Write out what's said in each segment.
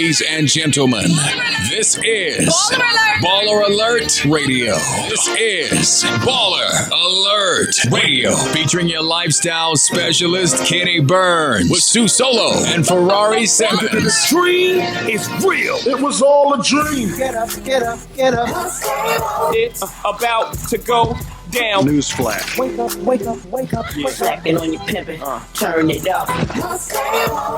Ladies and gentlemen, this is Baller Alert Radio. This is Baller Alert Radio, featuring your lifestyle specialist, Kenny Burns, with Sue Solo and Ferrari Simmons. The dream is real. It was all a dream. Get up, get up, get up. It's about to go down. Newsflash. Wake up, wake up, wake up. Yeah. Slacking on your pimping, turn it up.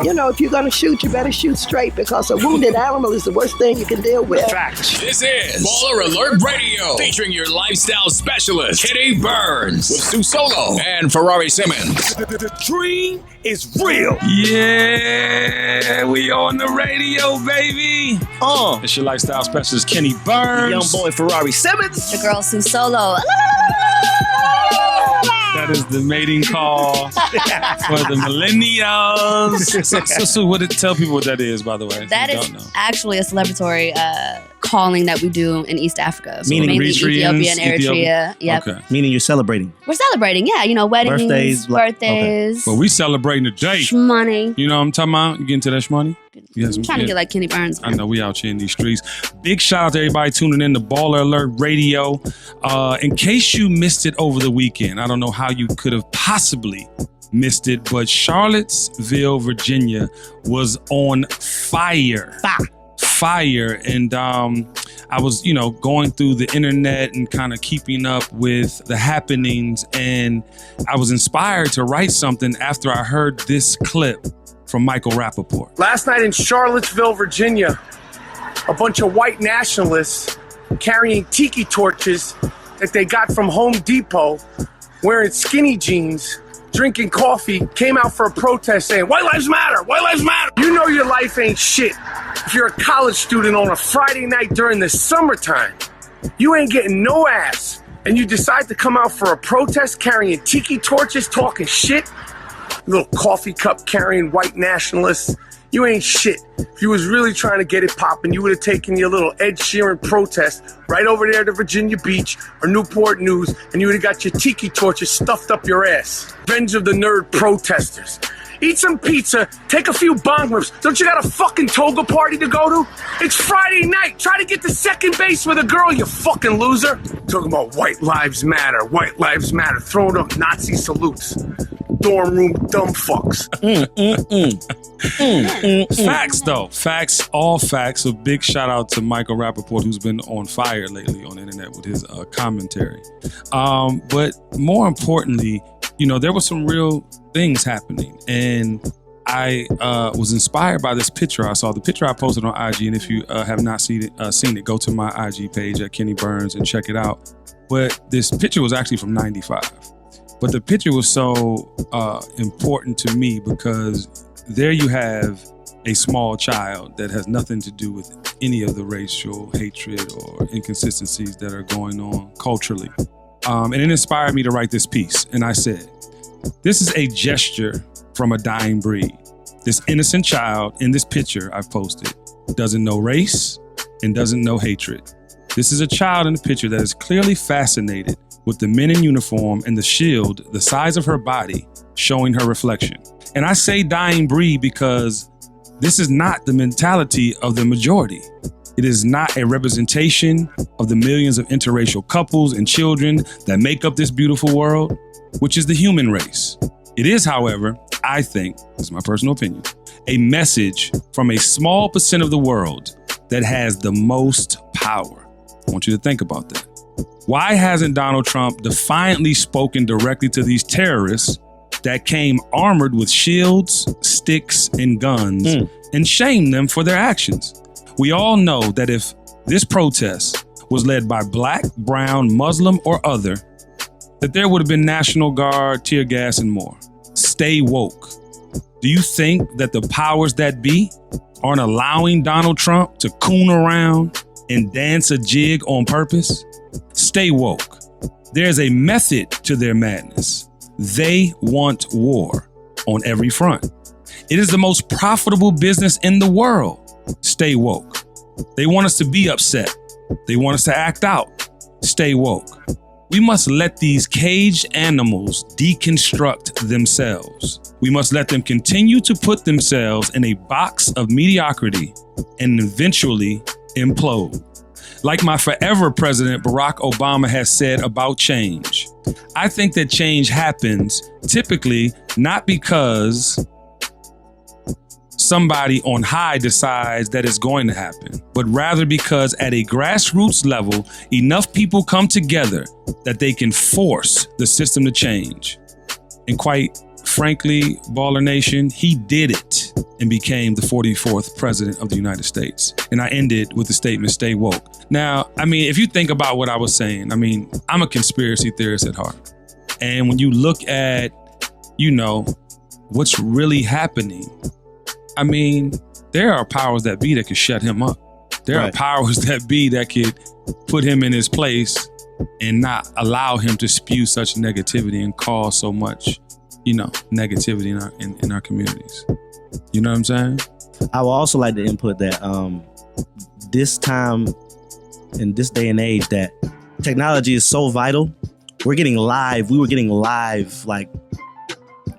You know, if you're gonna shoot, you better shoot straight, because a wounded animal is the worst thing you can deal with. Facts. This is Baller Alert Radio, featuring your lifestyle specialist, Kenny Burns, with Sue Solo and Ferrari Simmons. The dream is real. Yeah, we on the radio, baby. It's your lifestyle specialist, Kenny Burns. Young boy Ferrari Simmons. The girl Sue Solo. That is the mating call for the millennials. So what tell people what that is, by the way. That is actually a celebratory calling that we do in East Africa. So Meaning mainly Ethiopia and Ethiopia? Eritrea. Yep. Okay. Meaning you're celebrating. We're celebrating, yeah. You know, weddings, birthdays. Well, we celebrating today. Shmoney. You know what I'm talking about? You get into that shmoney? Yes, I'm trying to get like Kenny Burns. I know we out here in these streets. Big shout out to everybody tuning in to Baller Alert Radio. In case you missed it over the weekend, I don't know how you could have possibly missed it, but Charlottesville, Virginia was on fire. Fire. And I was, going through the internet and kind of keeping up with the happenings, and I was inspired to write something after I heard this clip from Michael Rapaport. Last night in Charlottesville, Virginia, a bunch of white nationalists carrying tiki torches that they got from Home Depot, wearing skinny jeans, drinking coffee, came out for a protest saying, "White lives matter, white lives matter." You know your life ain't shit if you're a college student on a Friday night during the summertime. You ain't getting no ass, and you decide to come out for a protest carrying tiki torches, talking shit. Little coffee cup carrying white nationalists. You ain't shit. If you was really trying to get it popping, you would have taken your little Ed Sheeran protest right over there to Virginia Beach or Newport News, and you would have got your tiki torches stuffed up your ass. Revenge of the nerd protesters. Eat some pizza, take a few bong rips. Don't you got a fucking toga party to go to? It's Friday night. Try to get to second base with a girl, you fucking loser. Talking about white lives matter, throwing up Nazi salutes. Dorm room dumb fucks. Facts, though. Facts, all facts. A big shout out to Michael Rapaport, who's been on fire lately on the internet with his commentary. But more importantly, there were some real things happening. And I was inspired by this picture I saw. The picture I posted on IG, and if you have not seen it, go to my IG page at Kenny Burns and check it out. But this picture was actually from 95. But the picture was so important to me because there you have a small child that has nothing to do with any of the racial hatred or inconsistencies that are going on culturally. And it inspired me to write this piece. And I said, this is a gesture from a dying breed. This innocent child in this picture I've posted doesn't know race and doesn't know hatred. This is a child in the picture that is clearly fascinated with the men in uniform and the shield the size of her body showing her reflection. And I say dying breed because this is not the mentality of the majority. It is not a representation of the millions of interracial couples and children that make up this beautiful world, which is the human race. It is, however, I think, this is my personal opinion, a message from a small percent of the world that has the most power. I want you to think about that. Why hasn't Donald Trump defiantly spoken directly to these terrorists that came armored with shields, sticks, and guns and shamed them for their actions? We all know that if this protest was led by Black, brown, Muslim, or other, that there would have been National Guard, tear gas, and more. Stay woke. Do you think that the powers that be aren't allowing Donald Trump to coon around and dance a jig on purpose? Stay woke. There's a method to their madness. They want war on every front. It is the most profitable business in the world. Stay woke. They want us to be upset. They want us to act out. Stay woke. We must let these caged animals deconstruct themselves. We must let them continue to put themselves in a box of mediocrity and eventually implode. Like my forever president, Barack Obama, has said about change. I think that change happens typically not because somebody on high decides that it's going to happen, but rather because at a grassroots level, enough people come together that they can force the system to change. And quite frankly, Baller Nation, he did it and became the 44th president of the United States. And I ended with the statement, stay woke. Now, I mean, if you think about what I was saying, I mean, I'm a conspiracy theorist at heart. And when you look at, you know, what's really happening, I mean, there are powers that be that could shut him up. There are powers that be that could put him in his place and not allow him to spew such negativity and cause so much, you know, negativity in our communities. You know what I'm saying? I would also like to input that this time in this day and age that technology is so vital. We were getting live like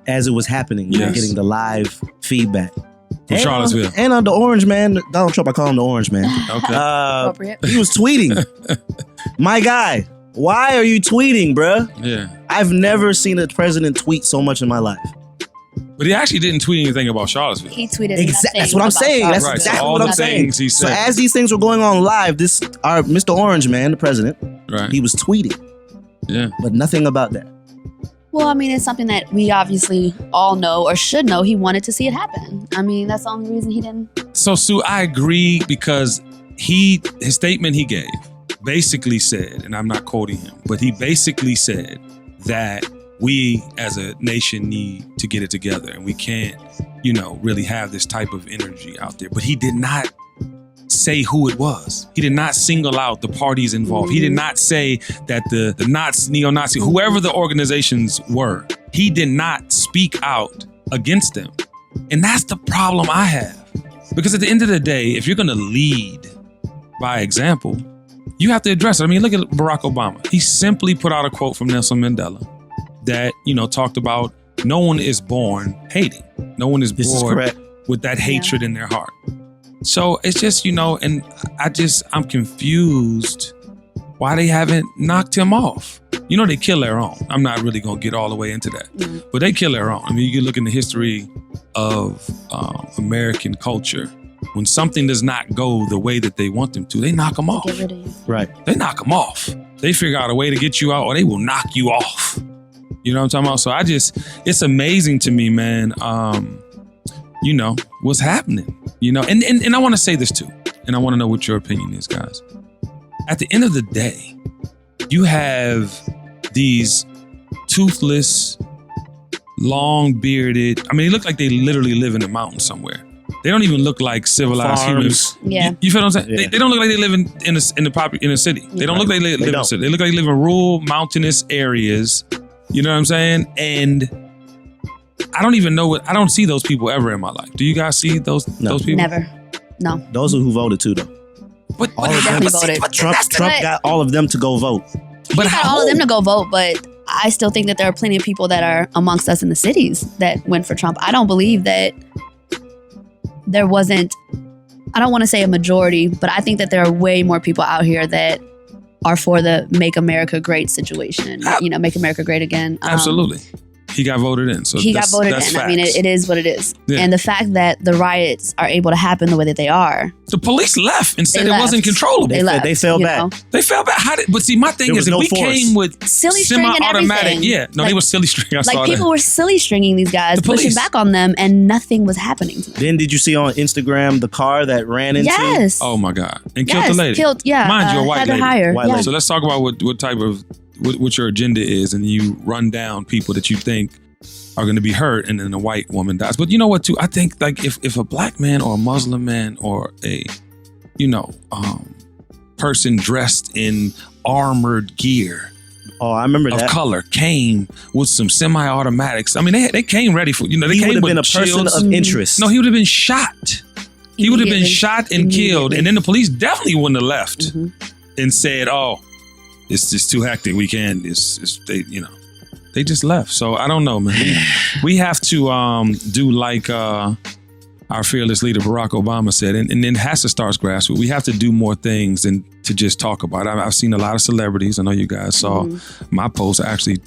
as it was happening. We were getting the live feedback. From Charlottesville. And on the Orange Man, Donald Trump, I call him the Orange Man. Okay. Appropriate. He was tweeting. My guy, why are you tweeting, bruh? Yeah. I've never seen a president tweet so much in my life. But he actually didn't tweet anything about Charlottesville. He tweeted Exactly. That's what I'm saying. That's Right, exactly so all what the I'm saying. things he So said. as these things were going on live, our Mr. Orange Man, the president, Right. he was tweeting. Yeah. But nothing about that. Well, I mean, it's something that we obviously all know or should know. He wanted to see it happen. I mean, that's the only reason he didn't. So, Sue, I agree because his statement he gave basically said, and I'm not quoting him, but he basically said that we as a nation need to get it together and we can't, you know, really have this type of energy out there. But he did not say who it was. He did not single out the parties involved. He did not say that the Nazi, neo-Nazi, whoever the organizations were, he did not speak out against them. And that's the problem I have. Because at the end of the day, if you're going to lead by example, you have to address it. I mean, look at Barack Obama. He simply put out a quote from Nelson Mandela that, you know, talked about no one is born hating. No one is born with that hatred in their heart. So it's just, you know, and I'm confused why they haven't knocked him off. You know, they kill their own. I'm not really going to get all the way into that, but they kill their own. I mean, you can look in the history of American culture. When something does not go the way that they want them to, they knock them off. Get rid of you. Right. They knock them off. They figure out a way to get you out or they will knock you off. You know what I'm talking about? So it's amazing to me, man. You know, what's happening, you know, and I want to say this too, and I want to know what your opinion is, guys. At the end of the day, you have these toothless, long bearded, I mean, they look like they literally live in a mountain somewhere. They don't even look like civilized humans. Yeah. You feel what I'm saying? Yeah. They don't look like they live in a city. They don't look like they live in a city. They look like they live in rural, mountainous areas. You know what I'm saying? And I don't even know I don't see those people ever in my life. Do you guys see those people? Never. No. Those are who voted too, though. But All of them, definitely voted. but Trump got all of them to go vote. But He got all of them to go vote, but I still think that there are plenty of people that are amongst us in the cities that went for Trump. I don't believe that there wasn't, I don't want to say a majority, but I think that there are way more people out here that are for the Make America Great situation. You know, Make America Great again. Absolutely. He got voted in. So he got voted in. Facts. I mean, it is what it is. Yeah. And the fact that the riots are able to happen the way that they are. The police left and said They it left. wasn't controllable. They left. They fell you back. know. They fell back. But see, my thing There is, was if no we force. came with Silly string and semi-automatic, everything. yeah, no, they were silly string. I saw Like that. people were silly stringing these guys, The pushing police. back on them, and nothing was happening to them. Then did you see on Instagram the car that ran into? Yes. Oh my God! And killed Yes, the lady. Killed, yeah. Mind you, a white Heather lady. Heyer. White Yeah. lady. So let's talk about what type of what your agenda is, and you run down people that you think are going to be hurt, and then a white woman dies. But you know what? Too, I think like if a black man or a Muslim man or a person dressed in armored gear Oh, I remember of that. color came with some semi-automatics. I mean, they came ready for He they would came have with been a person shields. of interest. No, he would have been shot. He would have been Immediately. shot and killed, Immediately. and then the police definitely wouldn't have left and said, "Oh, it's just too hectic. We can't. They just left. So I don't know, man. We have to do like our fearless leader Barack Obama said, and it has to start grassroots. We have to do more things than to just talk about it. I've seen a lot of celebrities. I know you guys saw my post. I actually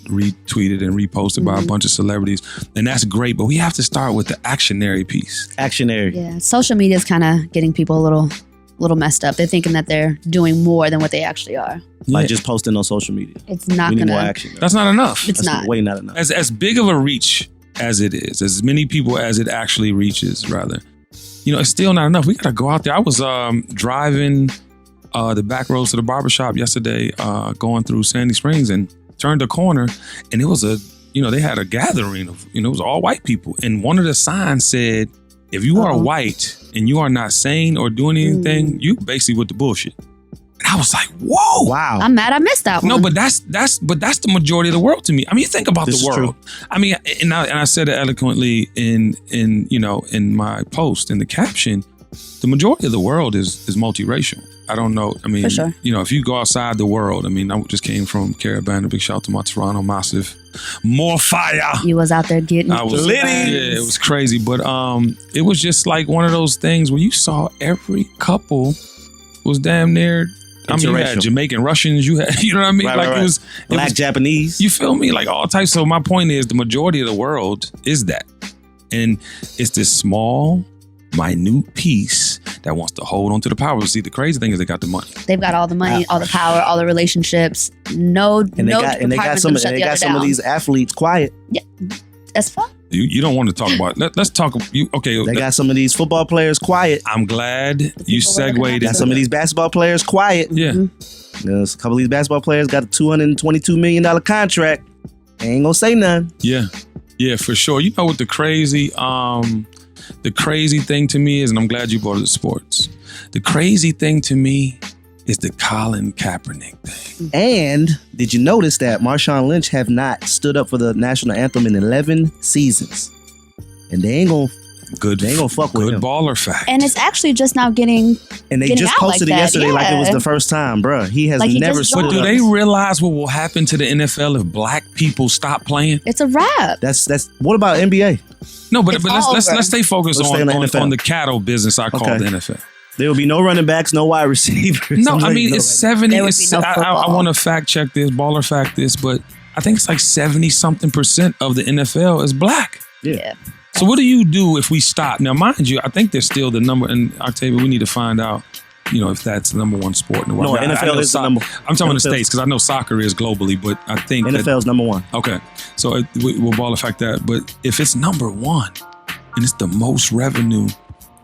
retweeted and reposted by a bunch of celebrities, and that's great. But we have to start with the actionary piece. Actionary. Yeah, social media is kind of getting people a little messed up. They're thinking that they're doing more than what they actually are. Like just posting on social media. It's not We need gonna. more action. That's not enough. It's That's not. way not enough. As big of a reach as it is, as many people as it actually reaches, rather, it's still not enough. We gotta go out there. I was driving the back roads to the barbershop yesterday, going through Sandy Springs, and turned a corner, and it was they had a gathering of, it was all white people, and one of the signs said, if you are white and you are not saying or doing anything, you basically with the bullshit. And I was like, whoa. Wow. I'm mad I missed that one. No, but that's the majority of the world to me. I mean, you think about This the is world. true. I mean, and I said it eloquently in my post in the caption. The majority of the world is multiracial. I don't know. I mean, For sure. If you go outside the world, I mean, I just came from Caribbean. A big shout out to my Toronto Massive. More fire. You was out there getting I was it. Yeah, it was crazy, but it was just like one of those things where you saw every couple was damn near. I mean, you had Interracial. Jamaican Russians. You had, you know what I mean? Right. It was Black Japanese. You feel me? Like all types. So my point is, the majority of the world is that, and it's this small, minute piece that wants to hold on to the power. See, the crazy thing is they got the money. They've got all the money, all the power, all the relationships. No, and they got some of these athletes quiet. Yeah, that's fine. You don't want to talk about. Let's talk. Okay. They got some of these football players quiet. I'm glad you segued. Got some of these basketball players quiet. Yeah. There's a couple of these basketball players got a $222 million contract. They ain't gonna say nothing. Yeah, for sure. You know what the crazy thing to me is, and I'm glad you brought it to sports. The crazy thing to me is the Colin Kaepernick thing. And did you notice that Marshawn Lynch have not stood up for the national anthem in 11 seasons? And they ain't gonna fuck with him. Good baller fact. And it's actually just now getting. And they getting just out posted like it that. yesterday like it was Yeah. the first time, bruh. He has Like he never just stood But do up. they realize what will happen to the NFL if black people stop playing? It's a wrap. That's what about NBA? No, but It's let's over. stay focused Let's stay on on the NFL. on the cattle business I call Okay. the NFL. There will be no running backs, no wide receivers. No, I mean it's 70. There would be no I football. want to fact check this, baller fact this, but I think it's like 70-something% of the NFL is black. Yeah. So what do you do if we stop? Now, mind you, I think there's still the number. And Octavia, we need to find out, if that's the number one sport in the world. No, NFL know is the number. I'm talking the NFL States because I know soccer is globally, but I think NFL's number one. Okay, so we'll ball effect that. But if it's number one and it's the most revenue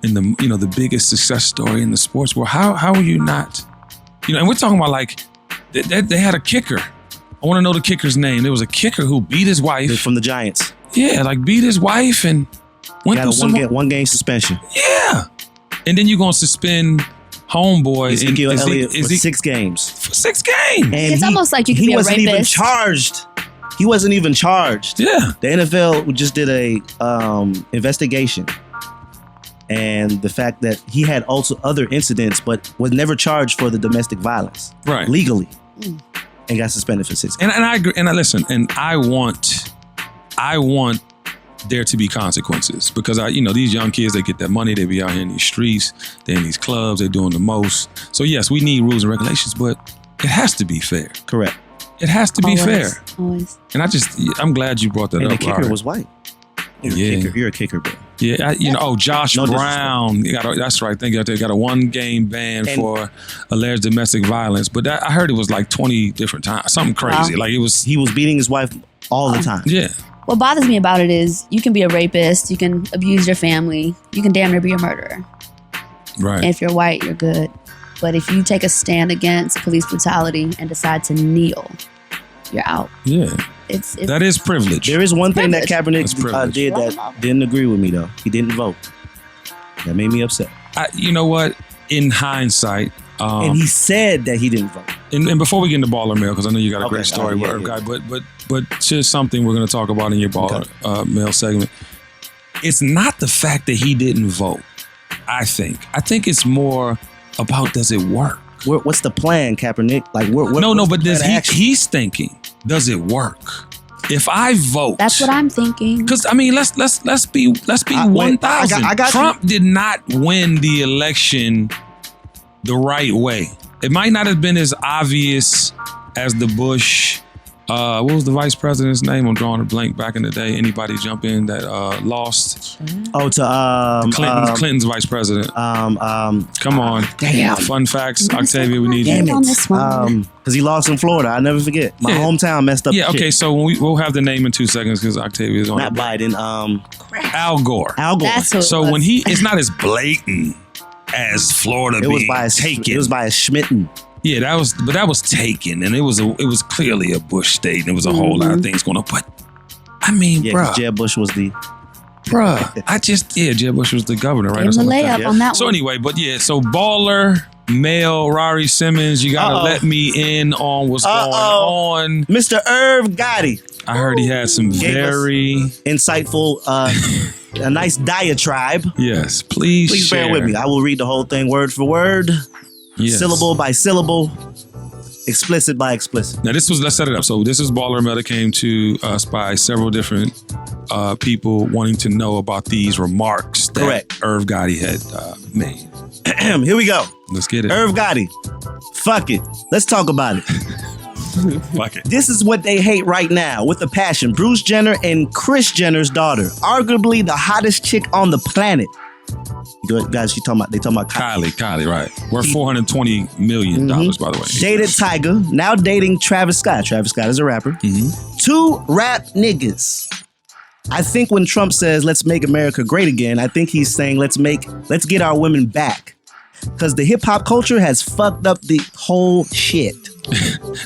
and the biggest success story in the sports world, how are you not? And we're talking about like they had a kicker. I want to know the kicker's name. There was a kicker who beat his wife From the Giants. Yeah, like beat his wife and went Got through a one game suspension. Yeah, and then you're gonna suspend Homeboy Ezekiel and Elliott for 6 games. For 6 games. And It's almost like you could be a wasn't even rapist. charged. He wasn't even charged. Yeah. The NFL just did a investigation. And the fact that he had also other incidents, but was never charged for the domestic violence. Right. Legally. And got suspended for 6 games. And I agree. And I listen. And I want there to be consequences because these young kids, they get that money, they be out here in these streets, they're in these clubs, they're doing the most. So yes, we need rules and regulations, but it has to be fair. Correct. It has to be Always. fair. Always. And I'm glad you brought that And up. the kicker Robert. was white. Yeah. You're a kicker, bro. Yeah, Josh No Brown. That's right. They got a 1-game ban for alleged domestic violence. But I heard it was like 20 different times. Something crazy. Wow. Like it was. He was beating his wife all the time. Yeah. What bothers me about it is you can be a rapist, you can abuse your family, you can damn near be a murderer. Right. And if you're white, you're good. But if you take a stand against police brutality and decide to kneel, you're out. Yeah. It's That is privilege. There is one thing that That's Kaepernick privilege. did that didn't agree with me, though. He didn't vote. That made me upset. You know what? In hindsight, And he said that he didn't vote. and before we get into baller mail, because I know you got a great story, yeah, guy. But just something we're going to talk about in your baller mail segment. It's not the fact that he didn't vote. I think it's more about does it work. what's the plan, Kaepernick? Like, but he's thinking, does it work? If I vote, That's what I'm thinking. because I mean, let's be 1,000. I got Trump did not win the election the right way. It might not have been as obvious as the Bush. What was the vice president's name? I'm drawing a blank. Back in the day, anybody jump in that lost? Oh, to Clinton's vice president. Come on. Damn. Fun facts, Octavia. We need Damn you. On this one. because he lost in Florida. I never forget. My hometown messed up. Yeah. the Okay. shit. So we'll have the name in 2 seconds because Octavia is on. Not Biden. Al Gore. Al Gore. That's who it So was. when it's not as blatant as Florida it was being by taken. It was by a Schmitten. Yeah, that was taken, and it was clearly a Bush state, and there was a whole lot of things going on. But I mean, Yeah, 'cause bruh, Jeb Bush was the. Jeb Bush was the governor, right? Give or him the something like layup that. on that So one. anyway, but yeah, so baller, male, Rari Simmons, you gotta let me in on what's going on. Mr. Irv Gotti. I heard he had some Gave us- very Insightful, a nice diatribe. yes. Please Bear share. with me. I will read the whole thing word for word, Yes. syllable by syllable, explicit by explicit. Now let's set it up. So this is Baller Mail that came to us by several different people wanting to know about these remarks that Correct. Irv Gotti had made. Here we go. Let's get it. Irv Gotti. Fuck it. Let's talk about it. Fuck it. This is what they hate right now with a passion. Bruce Jenner and Kris Jenner's daughter, arguably the hottest chick on the planet. Guys, they talking about Kylie, right. Worth $420 million, by the way. Dated Tiger, now dating Travis Scott. Travis Scott is a rapper. Mm-hmm. 2 rap niggas. I think when Trump says, let's make America great again, I think he's saying, let's get our women back. Because the hip hop culture has fucked up the whole shit.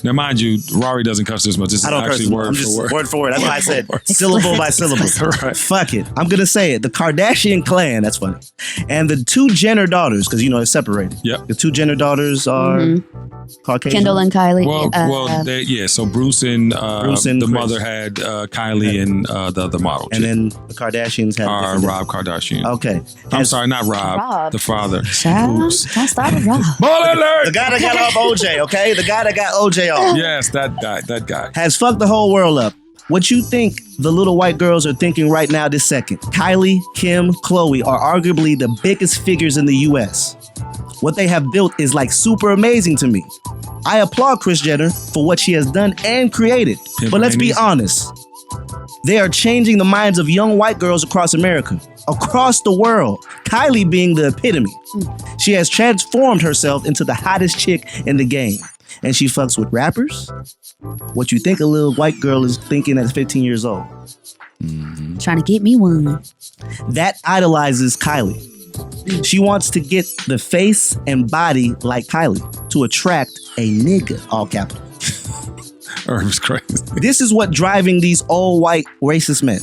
Now, mind you, Rari doesn't cuss this much. This is I don't curse. actually word I'm for just word. word for word. That's why I said syllable by syllable. Right. Fuck it. I'm going to say it. The Kardashian clan, that's funny. And the 2 Jenner daughters, because you know it's separated. Yep. The 2 Jenner daughters are Caucasian. Kendall and Kylie. So Bruce and and the Kris. mother had Kylie and the other model. And then the Kardashians have are different- Rob Kardashian. Okay. I'm sorry, not Rob, the father. Child, Oops. don't start with Rob. Ball alert! The guy that got off OJ, okay? The guy that got OJ off Yes, that guy. has fucked the whole world up. What you think the little white girls are thinking right now this second? Kylie, Kim, Khloe are arguably the biggest figures in the US. What they have built is like super amazing to me. I applaud Kris Jenner for what she has done and created. But let's be honest. They are changing the minds of young white girls across America, across the world. Kylie being the epitome. She has transformed herself into the hottest chick in the game. And she fucks with rappers. What you think a little white girl is thinking at 15 years old? Trying to get me one. That idolizes Kylie. She wants to get the face and body like Kylie to attract a nigga, all capital. Irv's crazy. This is what driving these old white racist men.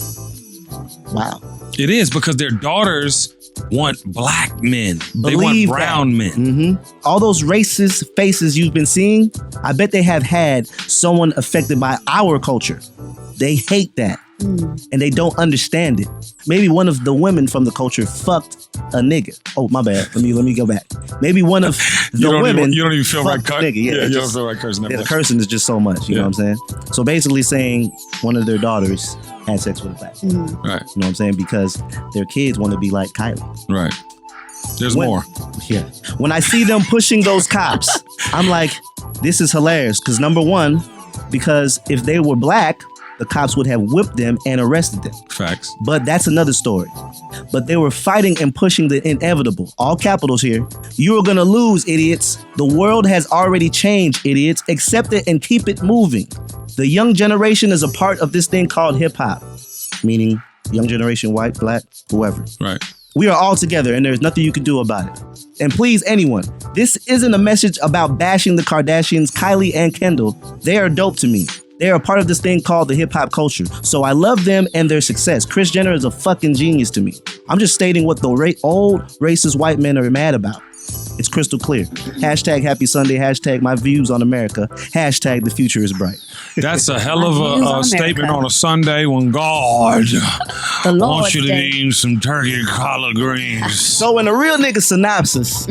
Wow. It is because their daughters want black men. They Believe want brown men. Mm-hmm. All those racist faces you've been seeing, I bet they have had someone affected by our culture. They hate that. And they don't understand it. Maybe one of the women from the culture fucked a nigga. Oh, my bad. Let me go back. Maybe one of the women. You don't even feel right fucked cursing. nigga. You Just- don't feel right cursing. the cursing is just so much. You know what I'm saying? So basically saying one of their daughters had sex with a black man. Right. You know what I'm saying? Because their kids want to be like Kylie. Right. There's When- more. Yeah. When I see them pushing those cops, I'm like, this is hilarious. Because number one, because if they were black, the cops would have whipped them and arrested them. Facts. But that's another story. But they were fighting and pushing the inevitable. All capitals here. You are going to lose, idiots. The world has already changed, idiots. Accept it and keep it moving. The young generation is a part of this thing called hip hop. Meaning young generation, white, black, whoever. Right. We are all together and there's nothing you can do about it. And please, anyone, this isn't a message about bashing the Kardashians, Kylie and Kendall. They are dope to me. They are a part of this thing called the hip hop culture. So I love them and their success. Kris Jenner is a fucking genius to me. I'm just stating what the old racist white men are mad about. It's crystal clear. Hashtag Happy Sunday. Hashtag my views on America. Hashtag the future is bright. That's a hell of a statement on a Sunday when God wants you to eat some turkey and collard greens. So in a real nigga synopsis,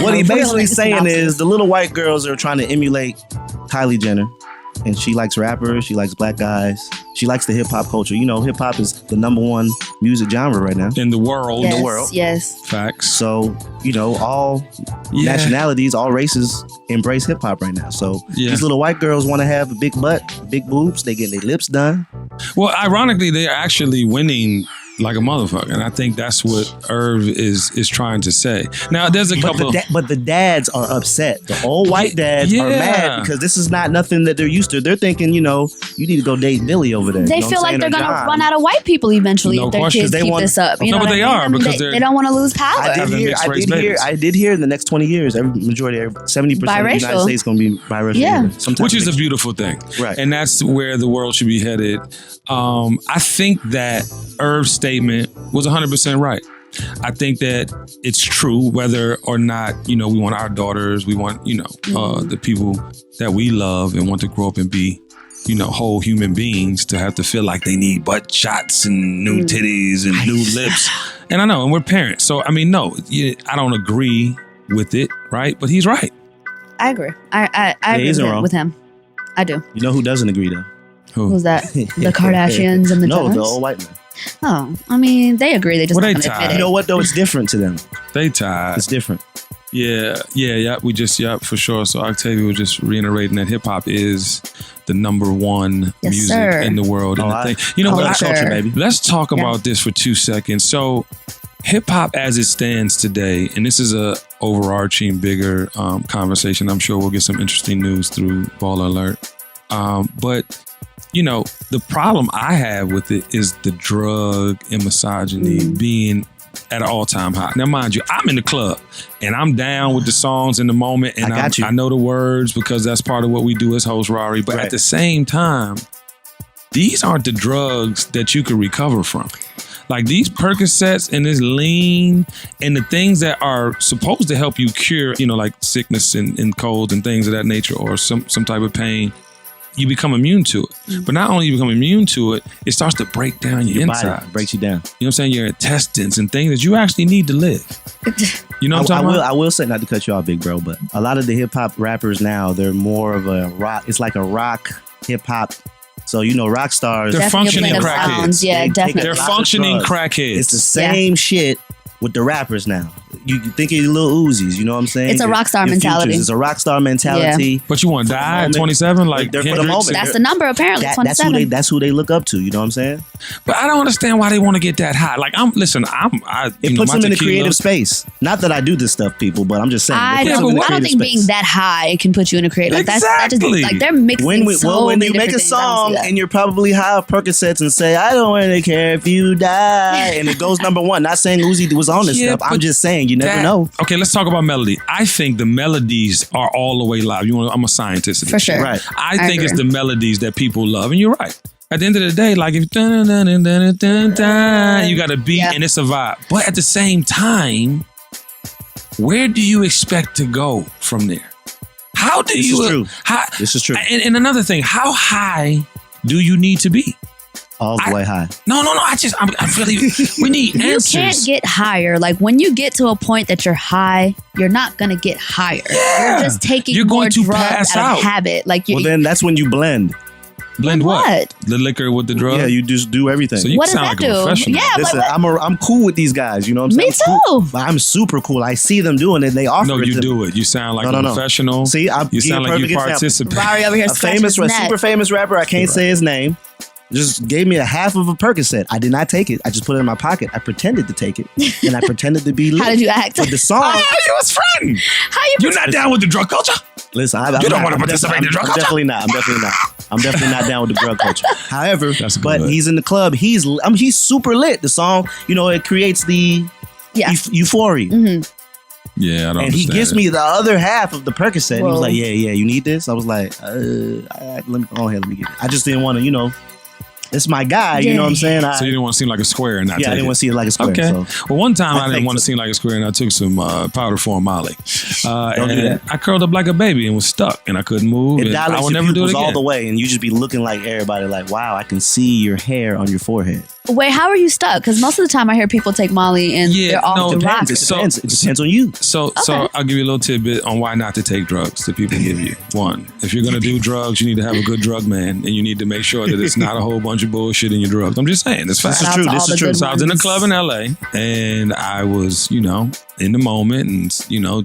what he basically saying is the little white girls are trying to emulate Kylie Jenner. And she likes rappers. She likes black guys. She likes the hip hop culture. You know, hip hop is the number 1 music genre right now in the world. Yes, in the world, yes. Facts. So you know, all nationalities, all races embrace hip hop right now. So these little white girls want to have a big butt, big boobs. They get their lips done. Well, ironically, they're actually winning like a motherfucker, and I think that's what Irv is trying to say. Now, there's a couple, but the dads are upset. The old white dads are mad because this is not nothing that they're used to. They're thinking, you know, you need to go date Billy over there. They you know feel like they're going to run out of white people eventually if their kids keep this up. You know but what they I mean? are I mean, because they don't want to lose power. I did hear in the next 20 years, 70% of the United States is going to be biracial. Yeah. Which is a beautiful thing. Right. And that's where the world should be headed. I think that Irv's statement was 100% right. I think that it's true whether or not, you know, we want our daughters, we want, you know, the people that we love and want to grow up and be, you know, whole human beings to have to feel like they need butt shots and new titties and new lips. And I know, and we're parents. So, I mean, no, I don't agree with it, right? But he's right. I agree. I agree with him. I do. You know who doesn't agree, though? Who's that? The Kardashians and the No, Jenners? the old white man. Oh, I mean, they agree. They just Well, not they gonna admit tied. it. You know what, though? It's different to them. They tied. It's different. Yeah. We just, for sure. So Octavia was just reiterating that hip hop is the number 1 music in the world. And you know what? Culture, baby. Let's talk about this for 2 seconds. So hip hop as it stands today, and this is a overarching, bigger conversation. I'm sure we'll get some interesting news through Baller Alert. But you know, the problem I have with it is the drug and misogyny being at an all-time high. Now, mind you, I'm in the club and I'm down with the songs in the moment, and I know the words because that's part of what we do as host, Ferrari. But at the same time, these aren't the drugs that you can recover from. Like these Percocets and this lean and the things that are supposed to help you cure, you know, like sickness and colds and things of that nature, or some type of pain, you become immune to it. But not only you become immune to it, it starts to break down your inside. Body breaks you down. You know what I'm saying? Your intestines and things that you actually need to live. You know what I'm talking about? I will say, not to cut you off, big bro, but a lot of the hip hop rappers now, they're more of a rock. It's like a rock hip hop. So, you know, rock stars. They're functioning crackheads. Yeah, definitely. They're functioning crackheads. It's the same shit with the rappers now. You think of Lil Uzis, you know what I'm saying? It's a rock star mentality. It's a rock star mentality. Yeah. But you want to die at 27? Like for the moment. That's the number, apparently, 27. That's who they look up to, you know what I'm saying? But I don't understand why they want to get that high. Like, it puts them in a creative space. Not that I do this stuff, people, but I'm just saying. I don't think being that high can put you in a creative. Like that just like they're mixing when you make a things, song and you're probably high off Percocets and say, I don't really care if you die, and it goes number 1. Not saying Uzi was on this stuff. I'm just saying you never know. Okay, let's talk about melody. I think the melodies are all the way live. I'm a scientist. For sure. Right. I think it's the melodies that people love. And you're right. At the end of the day, like if you got a beat and it's a vibe. But at the same time, where do you expect to go from there? How do This is true. And another thing, how high do you need to be? All the way high. No. I really, we need answers. You can't get higher. Like when you get to a point that you're high, you're not gonna get higher. Yeah. You're just taking You're more going to drugs pass out out. of habit. Like Well, then that's when you blend. Blend what? The liquor with the drug? Yeah, you just do everything. So you What does sound that like a do? professional. Yeah, Listen, but I'm cool with these guys. You know what I'm saying? Me too. I'm super cool. I see them doing it. They offer No, it you to do me. it. You sound like No. a professional. See, you sound like you participate. Barry over here A scratching his neck. super famous rapper. I can't say his name. Just gave me a half of a Percocet. I did not take it. I just put it in my pocket. I pretended to take it, and I pretended to be lit. How did you act? But the song. Oh, you was friend. How you? You're not down with the drug culture? Listen, You don't want to participate in the drug I'm culture? definitely not. I'm definitely not down with the drug culture. However, That's but good. he's in the club. He's super lit. The song, it creates the euphoria. Mm-hmm. Yeah, I don't And he understand gives it. me the other half of the Percocet. He was Whoa. like, yeah, you need this? I was like, let me get it. I just didn't want to, it's my guy. You know what I'm saying? So you didn't want to seem like a square and not I didn't want to see it like a square. Okay. So. Well, one time I didn't want to seem like a square and I took some powder form Molly. Don't do that. I curled up like a baby and was stuck and I couldn't move. It I dilates would your never do it pupils again. all the way, and you just be looking like everybody. Like, wow, I can see your hair on your forehead. Wait, how are you stuck? Because most of the time I hear people take Molly and they're off the rocks. It depends on you. So I'll give you a little tidbit on why not to take drugs that people give you. One, if you're going to do drugs, you need to have a good drug man, and you need to make sure that it's not a whole bunch of bullshit in your drugs. I'm just saying, it's fact. This is true. This is true. So I was in a club in LA, and I was, in the moment, and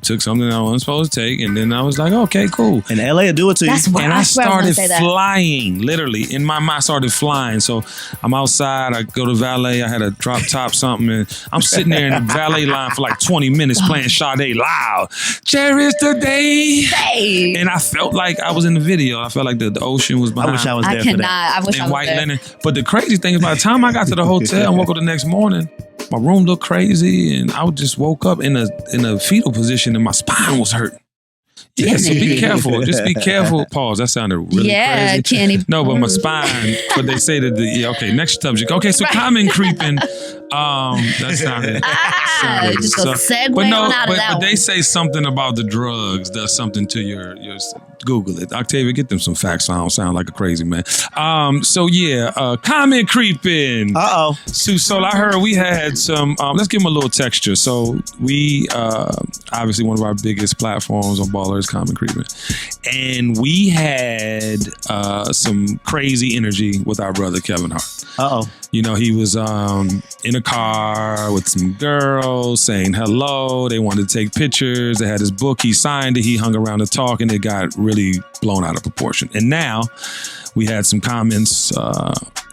took something I wasn't supposed to take, and then I was like, okay, cool. And LA will do it to you. And I started flying, literally. In my mind, I started flying. So I'm outside, I go to valet, I had a drop top something, and I'm sitting there in the valet line for like 20 minutes playing Sade loud. Cherish the day. And I felt like I was in the video. I felt like the ocean was behind. I wish I was there for that. I wish I was white there. linen. But the crazy thing is, by the time I got to the hotel and woke up the next morning, my room looked crazy, and I just woke up in a fetal position, and my spine was hurting. Yeah, so be careful. Just be careful. Pause. That sounded really crazy. Kenny. No, but my spine. But they say that okay, next subject. Okay, so common creeping. That sounded. Just a segue on out of that but one. they say something about the drugs does something to your. Google it. Octavia, get them some facts. I don't sound like a crazy man. Comment creeping. So I heard we had some. Let's give them a little texture. So we obviously one of our biggest platforms on Baller is Comment Creeping, and we had some crazy energy with our brother Kevin Hart. He was in a car with some girls saying hello. They wanted to take pictures. They had his book. He signed it. He hung around to talk, and it got really blown out of proportion. And now we had some comments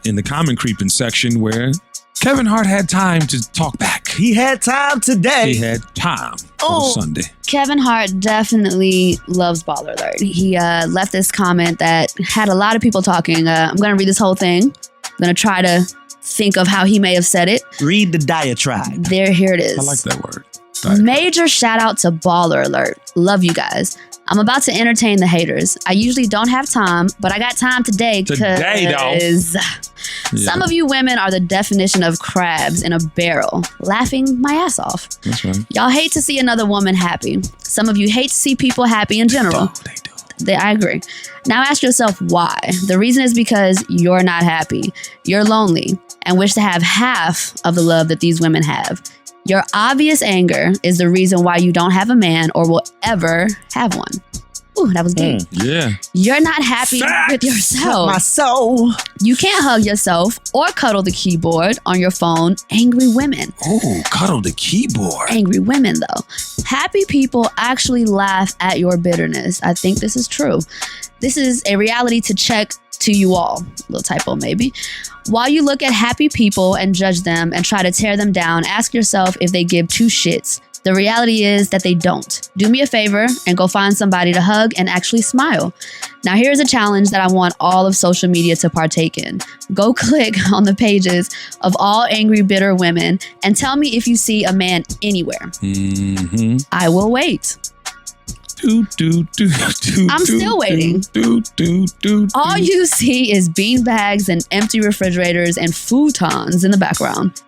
in the comment creeping section where Kevin Hart had time to talk back. He had time today. He had time on Sunday. Kevin Hart definitely loves Baller Alert. He left this comment that had a lot of people talking. I'm going to read this whole thing. I'm going to try to think of how he may have said it. Read the diatribe. Here it is. I like that word. Major shout out to Baller Alert. Love you guys. I'm about to entertain the haters. I usually don't have time, but I got time today because some of you women are the definition of crabs in a barrel, laughing my ass off. That's right. Y'all hate to see another woman happy. Some of you hate to see people happy in general. They do. I agree. Now ask yourself why. The reason is because you're not happy. You're lonely and wish to have half of the love that these women have. Your obvious anger is the reason why you don't have a man or will ever have one. Ooh, that was deep. Yeah. You're not happy with yourself. My soul. You can't hug yourself or cuddle the keyboard on your phone. Angry women. Oh, cuddle the keyboard. Angry women, though. Happy people actually laugh at your bitterness. I think this is true. This is a reality to check to you all. A little typo, maybe. While you look at happy people and judge them and try to tear them down, ask yourself if they give two shits. The reality is that they don't. Do me a favor and go find somebody to hug and actually smile. Now, here's a challenge that I want all of social media to partake in. Go click on the pages of all angry, bitter women and tell me if you see a man anywhere. I will wait. I'm still waiting. All you see is beanbags and empty refrigerators and futons in the background.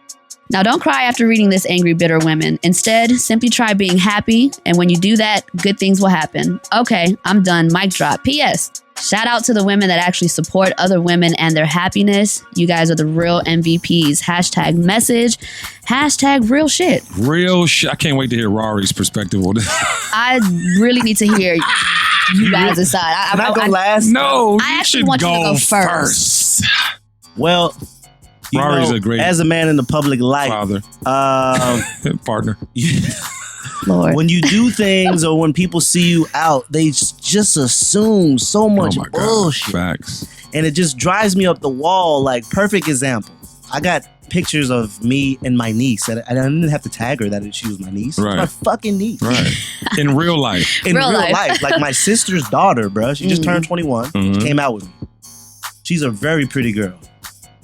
Now, don't cry after reading this, angry, bitter women. Instead, simply try being happy. And when you do that, good things will happen. Okay, I'm done. Mic drop. P.S. Shout out to the women that actually support other women and their happiness. You guys are the real MVPs. Hashtag message. Hashtag real shit. Real shit. I can't wait to hear Rory's perspective on this. I really need to hear you guys decide. Can I go last? No, I actually want you to go first. Well, Rory's a great as a man in the public light, father, partner. Lord. When you do things or when people see you out, they just assume so much bullshit. Facts. And it just drives me up the wall. Like, perfect example. I got pictures of me and my niece. And I didn't have to tag her that she was my niece. Right. It's my fucking niece. Right. In real life. In real life. Like my sister's daughter, bro. She just turned 21. She came out with me. She's a very pretty girl.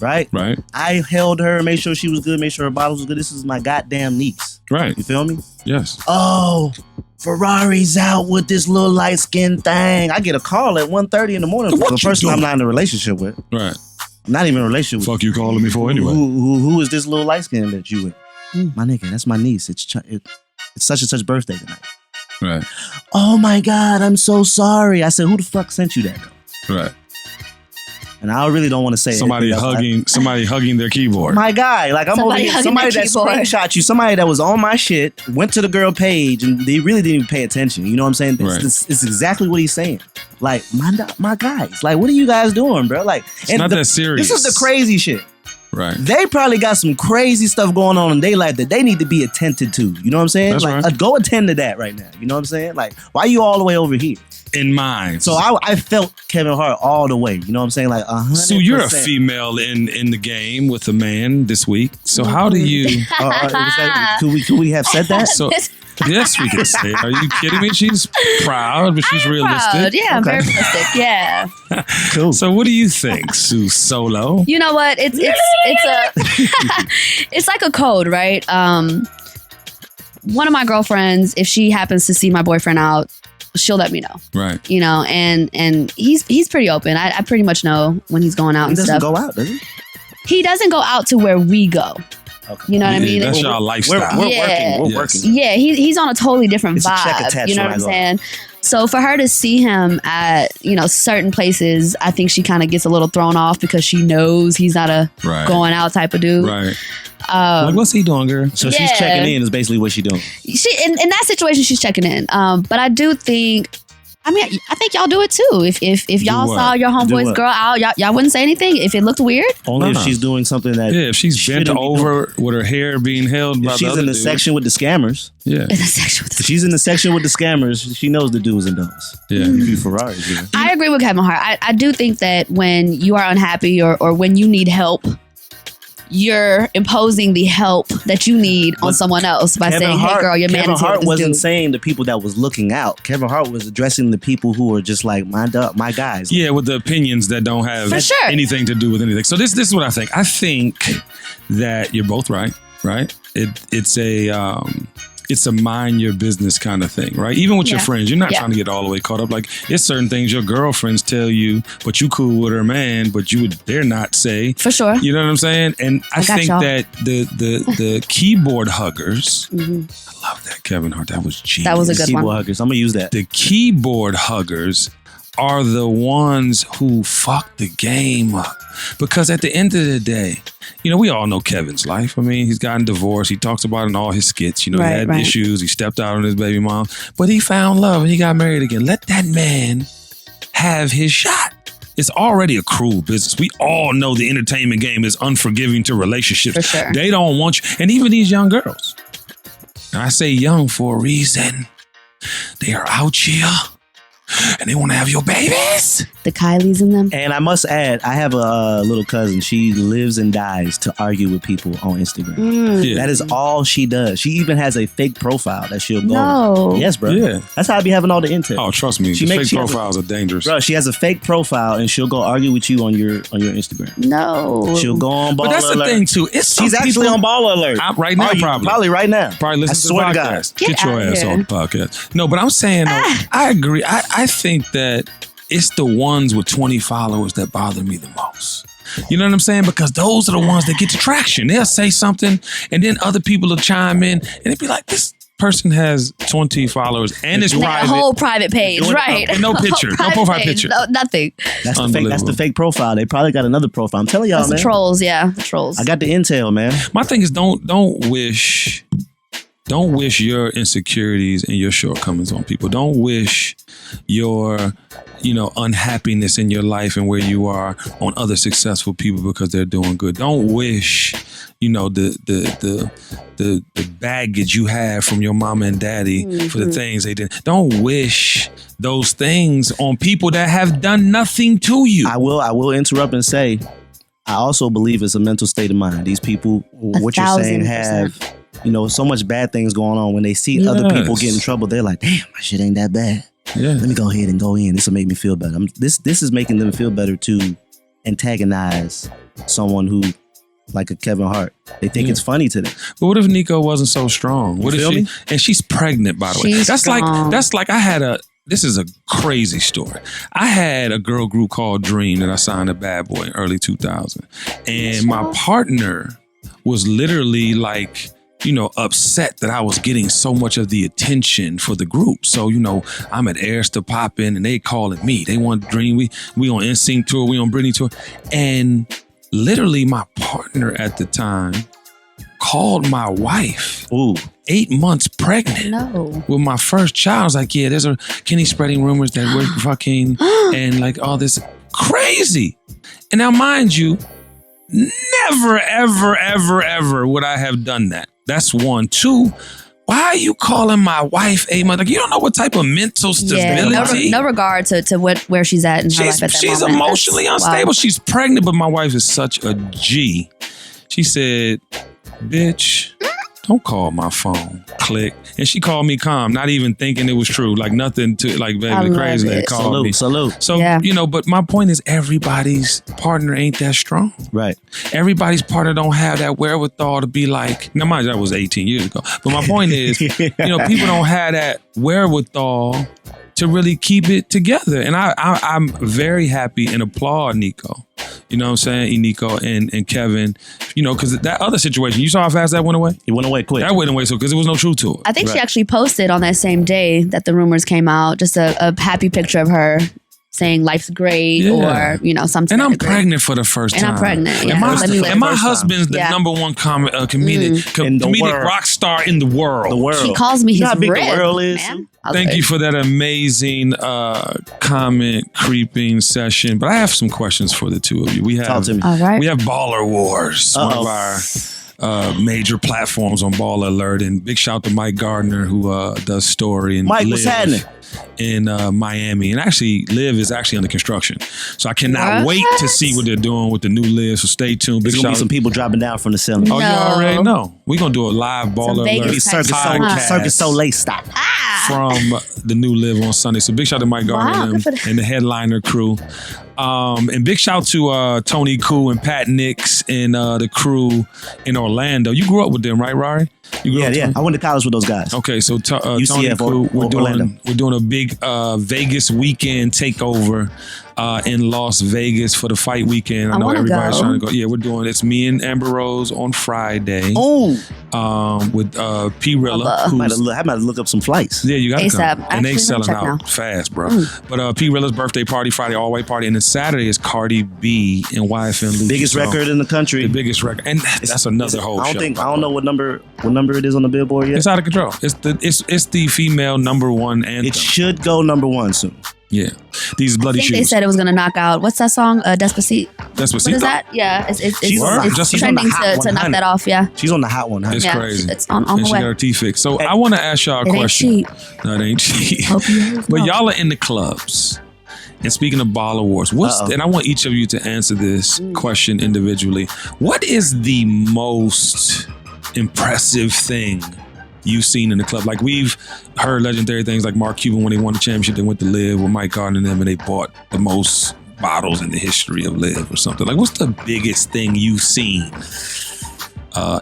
Right? Right. I held her, made sure she was good, made sure her bottles was good. This is my goddamn niece. Right. You feel me? Yes. Oh, Ferrari's out with this little light-skinned thing. I get a call at 1:30 in the morning from the person I'm not in a relationship with. Right. Not even a relationship. Fuck you calling me for anyway. Who is this little light skin that you with? My nigga, that's my niece. It's such and such birthday tonight. Right. Oh my God, I'm so sorry. I said, who the fuck sent you that? Right. And I really don't want to say somebody hugging their keyboard. My guy, like I'm over here. Somebody that screenshot you, somebody that was on my shit, went to the girl page, and they really didn't even pay attention. You know what I'm saying? It's exactly what he's saying. Like my guys, like what are you guys doing, bro? Like it's not that serious. This is the crazy shit. Right. They probably got some crazy stuff going on in their life that they need to be attended to. You know what I'm saying? That's like right. Go attend to that right now. You know what I'm saying? Like why are you all the way over here? In mind. So I felt Kevin Hart all the way. You know what I'm saying? Like 100%. So you're a female in the game with a man this week. So how do you? Could we have said that? So yes, we can say it. Are you kidding me? She's proud, but she's realistic. Proud. Yeah, I'm very realistic. Yeah. Cool. So what do you think, Sue Solo? You know what? It's it's like a code, right? One of my girlfriends, if she happens to see my boyfriend out, she'll let me know. Right. You know, and he's pretty open. I pretty much know when he's going out and stuff. He doesn't go out, does he? He doesn't go out to where we go. Okay. You know what I mean? That's y'all lifestyle. We're working. Yeah, he's on a totally different It's a check vibe. attached You know when what I'm I go. saying? So for her to see him at, certain places, I think she kind of gets a little thrown off because she knows he's not a going out type of dude. Right. Like, what's he doing, girl? So she's checking in is basically what she's doing. She in that situation, she's checking in. But I do think, I think y'all do it too. If y'all saw your homeboy's girl out, y'all wouldn't say anything if it looked weird. Only if she's doing something that if she's bent over with her hair being held by if she's in the section with the scammers. Yeah. In the section with if she's in the section with the scammers, she knows the do's and don'ts. Yeah. You do Ferraris. Yeah. I agree with Kevin Hart. I do think that when you are unhappy or when you need help, you're imposing the help that you need on someone else by saying, "Hey, girl, your man Kevin is here Hart with this wasn't dude." saying the people that was looking out. Kevin Hart was addressing the people who are just like my guys. Yeah, with the opinions that don't have anything to do with anything. So this is what I think. I think that you're both right. It's a mind your business kind of thing, right? Even with your friends, you're not trying to get all the way caught up. Like, it's certain things your girlfriends tell you, but you cool with her man, but you would dare not say. For sure. You know what I'm saying? And I think y'all. that the keyboard huggers, I love that, Kevin Hart. That was genius. That was a good keyboard one. huggers. I'm gonna use that. The keyboard huggers are the ones who fuck the game up. Because at the end of the day, we all know Kevin's life. I mean, he's gotten divorced. He talks about it in all his skits. He had issues. He stepped out on his baby mom. But he found love and he got married again. Let that man have his shot. It's already a cruel business. We all know the entertainment game is unforgiving to relationships. For sure. They don't want you. And even these young girls. And I say young for a reason. They are out here. And they want to have your babies. The Kylies in them. And I must add, I have a little cousin. She lives and dies to argue with people on Instagram. Yeah. That is all she does. She even has a fake profile that she'll go. No. Yes, bro. Yeah. That's how I be having all the intel. Oh, trust me. Fake profiles are dangerous. Bro, she has a fake profile and she'll go argue with you on your Instagram. No. She'll go on Baller Alert. But that's the thing too. She's actually on Baller Alert. Right now, Probably right now. Probably listen to the podcast. Get your ass on the podcast. No, but I'm saying, I agree. I think that it's the ones with 20 followers that bother me the most. You know what I'm saying? Because those are the ones that get the traction. They'll say something and then other people will chime in and it'd be like, this person has 20 followers and it's private. A whole private page, right? No picture. No profile picture. No, nothing. That's the fake profile. They probably got another profile. I'm telling y'all, That's man. the trolls, the trolls. I got the intel, man. My thing is don't wish your insecurities and your shortcomings on people. Don't wish your unhappiness in your life and where you are on other successful people because they're doing good. Don't wish the baggage you have from your mama and daddy for the things they did. Don't wish those things on people that have done nothing to you. I will interrupt and say, I also believe it's a mental state of mind. These people, what you're saying, have so much bad things going on. When they see other people get in trouble, they're like, damn, my shit ain't that bad. Yeah. Let me go ahead and go in. This will make me feel better. This is making them feel better to antagonize someone who, like a Kevin Hart. They think it's funny to them. But what if Eniko wasn't so strong? What if she? And she's pregnant, by the way. That's like I had this is a crazy story. I had a girl group called Dream that I signed at Bad Boy in early 2000. And my partner was literally like, you know, upset that I was getting so much of the attention for the group. So, you know, I'm at Airs to Pop In and they calling me. They want Dream. We on NSYNC tour. We on Britney tour. And literally my partner at the time called my wife. Ooh. 8 months pregnant with my first child. I was like, yeah, there's a Kenny spreading rumors that we're fucking and like all this crazy. And now, mind you, never, ever, ever, ever would I have done that. That's one. Two, why are you calling my wife 8 months? Like, you don't know what type of mental stability. Yeah, no regard to where she's at in her life at that she's moment. Emotionally unstable. Wow. She's pregnant, but my wife is such a G. She said, bitch, don't call my phone. Click. And she called me calm, not even thinking it was true. Like nothing to, like, baby, crazy lady called me. Salute. So, you know, but my point is everybody's partner ain't that strong. Right. Everybody's partner don't have that wherewithal to be like, now mind you, that was 18 years ago. But my point is, you know, people don't have that wherewithal to really keep it together. And I'm very happy and applaud Eniko. You know what I'm saying? Eniko and Kevin, you know, because that other situation, you saw how fast that went away? It went away quick. That went away so because there was no truth to it. I think she actually posted on that same day that the rumors came out, just a happy picture of her saying life's great or, you know, something. And I'm pregnant for the first time. And I'm pregnant. Yeah. And my husband's the number one comedic rock star in the world. He calls me his how big rib, the world is. man. Thank you for that amazing comment creeping session. But I have some questions for the two of you. We have Talk to me. All right. We have Baller Wars, one of our major platforms on Baller Alert. And big shout to Mike Gardner, who does story and Mike, what's happening? In Miami. And actually, Live is actually under construction. So I cannot wait to see what they're doing with the new Live. So stay tuned. There's going to be some people dropping down from the ceiling. Oh, you already know. We're going to do a live Baller Alert Circus Soleil stop. From the new Live on Sunday. So big shout to Mike Gardner and the headliner crew. And big shout to Tony Koo and Pat Nix and the crew in Orlando. You grew up with them, right, Rari? Yeah. I went to college with those guys. Okay, so Tony UCF Koo, we're doing a big Vegas weekend takeover in Las Vegas for the fight weekend. I know everybody's trying to go. Yeah, we're doing it's me and Amber Rose on Friday. With P Rilla. I might have to look up some flights. Yeah, you got to come. And they selling out now. fast, bro. But P Rilla's birthday party, Friday, all white party, and then Saturday is Cardi B and YFN Lucci. Biggest record in the country. The biggest record, and that's another whole show. I don't know what number it is on the Billboard yet. It's out of control. It's the female number one anthem. It should go number one soon. Yeah, these bloody shoes. They said it was going to knock out. What's that song? Despacito. What is that? Yeah, it's She's trending to knock that off. Yeah, she's on the hot one. It's crazy. It's on and the she way. got her teeth fixed. So I want to ask y'all a question. Ain't cheap. No, it ain't cheap. But y'all are in the clubs. And speaking of Baller Wars, and I want each of you to answer this question individually. What is the most impressive thing you've seen in the club? Like, we've heard legendary things like Mark Cuban when they won the championship, they went to Live with Mike Gardner and them, and they bought the most bottles in the history of Live or something. Like, what's the biggest thing you've seen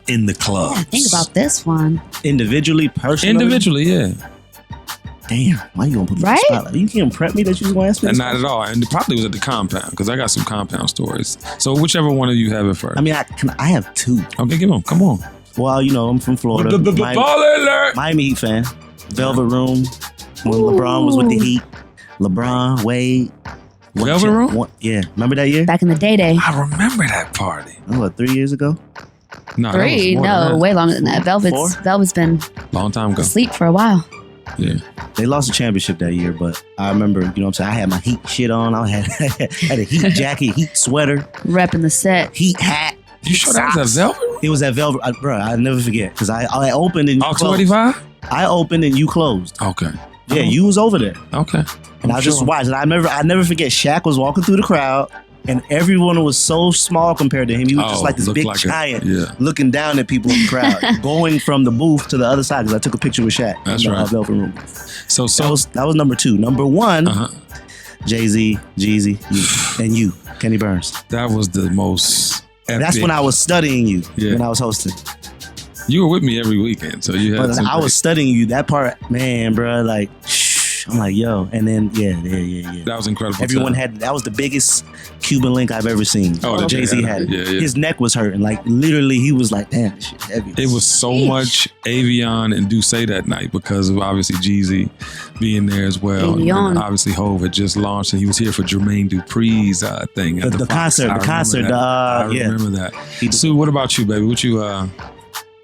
in the club? Yeah, think about this one. Individually, personally? Individually, yeah. Damn, why you gonna put me on the spotlight? You can't prep me that you just want to ask me this? Not at all. And it probably was at the compound, because I got some compound stories. So whichever one of you have it first. I mean, I have two. Okay, give them. Come on. Well, you know, I'm from Florida. Baller Alert! Miami Heat fan. Velvet Room. When LeBron was with the Heat. LeBron, Wade. Velvet Room? Yeah. Remember that year? Back in the day. I remember that party. What, 3 years ago? No, 3? No, way longer than that. Velvet's been long time ago. Asleep for a while. Yeah. They lost the championship that year, but I remember, you know what I'm saying? I had my Heat shit on. I had a Heat jacket, Heat sweater. Repping the set. Heat hat. You sure that was at Velvet Room? It was at Velvet. Bro, I'll never forget. Because I opened and you closed. 285? I opened and you closed. Okay. Yeah, you was over there. Okay. And I just watched. And I never forget, Shaq was walking through the crowd. And everyone was so small compared to him. He was just like this big giant looking down at people in the crowd, going from the booth to the other side, because I took a picture with Shaq. That's in the right. Velvet Room. So that was number 2. Number 1, JayZ, Jeezy, and you, Kenny Burns. That was the most epic. That's when I was studying you, when I was hosting. You were with me every weekend, so you had. I was studying you. That part, man, bro, like, I'm like, yo, and then yeah. That was incredible. Everyone time. had that was the biggest Cuban link I've ever seen. Oh, JayZ had it. Yeah. His neck was hurting. Like literally, he was like, damn, this shit heavy. It was so much Avion and Duce that night because of obviously JayZ being there as well. Avion. And obviously Hov had just launched and he was here for Jermaine Dupri's thing at The Fox. concert. I remember that. Sue, what about you, baby? What you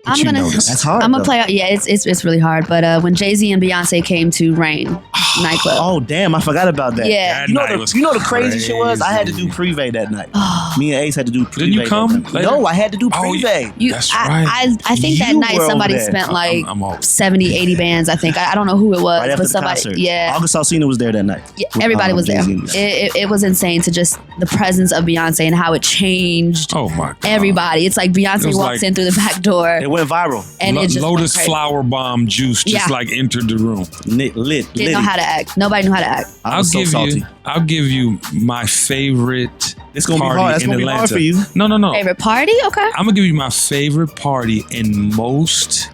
That's hard. I'm gonna play out. Yeah, it's really hard. But when JayZ and Beyonce came to Rain nightclub. Oh damn, I forgot about that. Yeah. You know the crazy shit was? I had to do Privé that night. Me and Ace had to do Privé. Didn't you come? No, I had to do Privé. That's right. I think that You night were somebody over there. spent like I'm all- 70, 80 bands. I think I don't know who it was, Right after but the somebody. concert. Yeah. August Alsina was there that night. Yeah, everybody was there. JayZ and Beyonce. It was insane to just the presence of Beyonce and how it changed Oh my God. everybody. It's like It Beyonce was walks like- in through the back door It went viral. and it just went Lotus crazy. flower bomb juice just Yeah. like entered the room. Lit. Didn't know how to act. Nobody knew how to act. I was so salty. I'll give you my favorite. It's gonna be party hard. That's in gonna be hard Atlanta. for you. No. Favorite party? Okay. I'm gonna give you my favorite party and most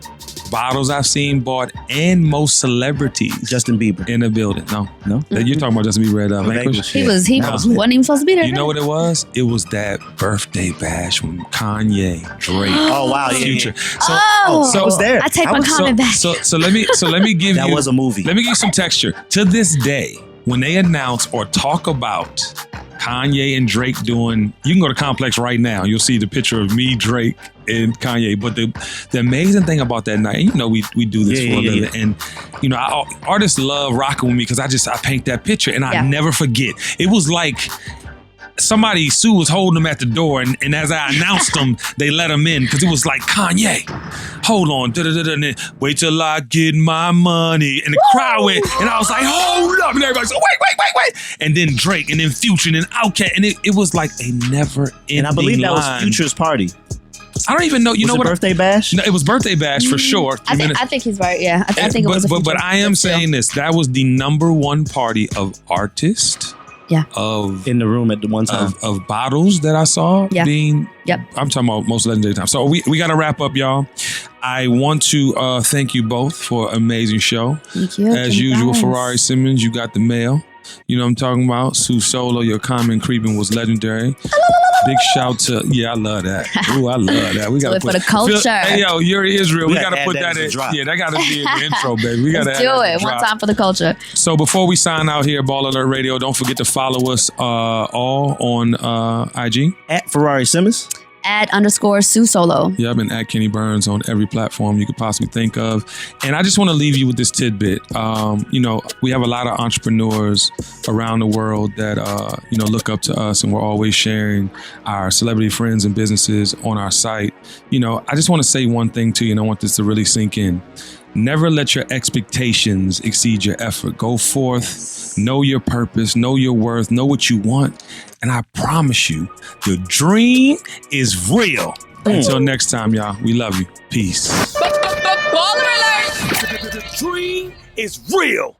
bottles I've seen bought and most celebrities Justin Bieber. in the building. No. No? You're talking about Justin Bieber at Vanquish? He wasn't even supposed to be there. You know what it was? It was that birthday bash when Kanye, Drake, Oh wow, Future. So, Oh, I was there. I take I my was- comment back. So let me give That you. was a movie. Let me give you some texture. To this day, when they announce or talk about Kanye and Drake doing, you can go to Complex right now. You'll see the picture of me, Drake, and Kanye. But the amazing thing about that night, and you know, we do this for a living, and you know, artists love rocking with me because I paint that picture, and I never forget. It was like Sue was holding them at the door, and as I announced them, they let them in because it was like, Kanye, hold on, and then, wait till I get my money, and the crowd went, and I was like, hold up, and everybody said, wait, and then Drake, and then Future, and then Outkast, and it was like a never-ending And I believe that was line. Future's party. I don't even know. You Was know it what? birthday bash? No, it was birthday bash for sure. I think he's right. Yeah, I think it was. But I am saying this. That was the number one party of artists. Yeah. Of in the room at the one time of bottles that I saw being. Yep. I'm talking about most legendary time. So we got to wrap up, y'all. I want to thank you both for an amazing show. Thank you. As usual, Ferrari Simmons, you got the mail. You know what I'm talking about. Sue Solo, your comment creeping was legendary. Big shout to, I love that. Ooh, I love that. We got to for the culture. Hey, yo, you're Israel. We got to add put that that as a in. drop. Yeah, that got to be in the intro, baby. We got to Let's do it one time for the culture. So before we sign out here, Ball Alert Radio, don't forget to follow us all on IG. At Ferrari Simmons. @_Sue Solo. Yeah, I've been at Kenny Burns on every platform you could possibly think of. And I just want to leave you with this tidbit. You know, we have a lot of entrepreneurs around the world that, look up to us, and we're always sharing our celebrity friends and businesses on our site. You know, I just want to say one thing to you, and I want this to really sink in. Never let your expectations exceed your effort. Go forth, know your purpose, know your worth, know what you want. And I promise you, the dream is real. Until next time, y'all, we love you. Peace. Baller alert! The dream is real.